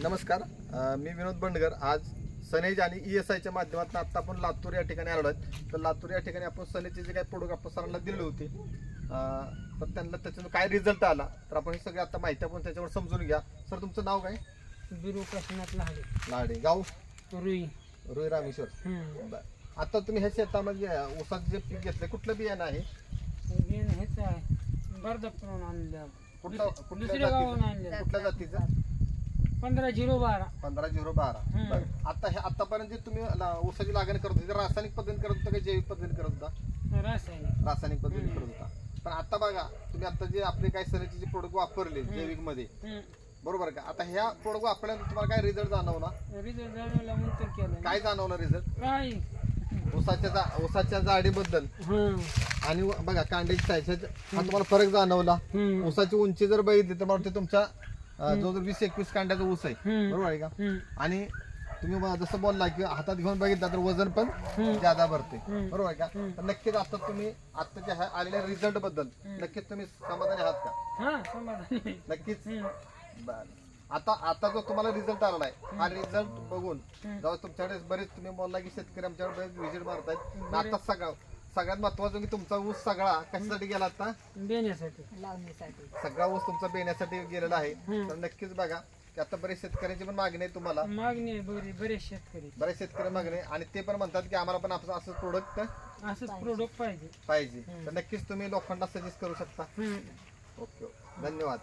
नमस्कार, मी विनोद बंडगर. आज सनेज आणि ESIच्या माध्यमातून आता आपण लातूर या ठिकाणी आलो आहोत. तर लातूर या ठिकाणी आपण सनेजचे जे काही प्रोडक्ट आपण सरांना दिले होते, तर त्यांना त्याच्यातून काय रिझल्ट आला तर आपण हे सगळे आता माहिती आपण त्याच्यावर समजून घ्या. सर, तुमचं नाव काय? बिरू काशीनाथ लाडे, गाव रुई रामेश्वर. बरं. आता तुम्ही ह्या शेतामध्ये ऊसाचं जे पीक घेतलं, कुठलं बियाणं आहे? हेच आहे बर्दापूरून आणलं. कुठल्या दुसऱ्या गावाहून आणलं. कुठल्या जातीचं? 15-0-12. 15-0-12. बरं. आता हे आतापर्यंत जे तुम्ही ऊसाची लागण करत होते, रासायनिक पद्धतीने करत होता का जैविक पद्धतीने करत होता? रासायनिक पद्धतीने करत होता. पण आता बघा, तुम्ही आता जे आपले काही सनेजचे जे प्रोडक्ट वापरले जैविक मध्ये, बरोबर का? आता ह्या प्रोडक्ट वापरल्यानंतर तुम्हाला काय रिझल्ट जाणवला? रिझल्ट जाणवला म्हणतो केलं. काय जाणवलं रिझल्ट? काय ऊसाच्या जाडीबद्दल आणि बघा कांड्याची साईज हा तुम्हाला फरक जाणवला. ऊसाची उंची जर बघितली तर मला वाटतं तुमच्या जो 20-21 कांड्याचा ऊस आहे, बरोबर आहे का? आणि तुम्ही जसं बोलला की हातात घेऊन बघितला तर वजन पण ज्यादा भरते, बरोबर आहे का? तर नक्कीच आता तुम्ही आताच्या आलेल्या रिझल्ट बद्दल नक्कीच तुम्ही समाधानी आहात का? नक्कीच. बरं. आता जो तुम्हाला रिझल्ट आला आहे, हा रिझल्ट बघून जेव्हा तुमच्याकडे बरेच तुम्ही बोलला की शेतकरी आमच्याकडे बरेच व्हिजिट मारतायत. आता सगळ्यात महत्वाचं की तुमचा ऊस सगळा कशासाठी गेला? आता देण्यासाठी, लावण्यासाठी. सगळा ऊस तुमचा बेण्यासाठी गेलेला आहे. तर नक्कीच बघा की आता बरेच शेतकऱ्यांची पण मागणी आहे, तुम्हाला मागणी आहे. बरेच शेतकरी मागणी आहे आणि ते पण म्हणतात की आम्हाला पण असं प्रोडक्ट पाहिजे. तर नक्कीच तुम्ही लोकांना सजेस्ट करू शकता. ओके, धन्यवाद.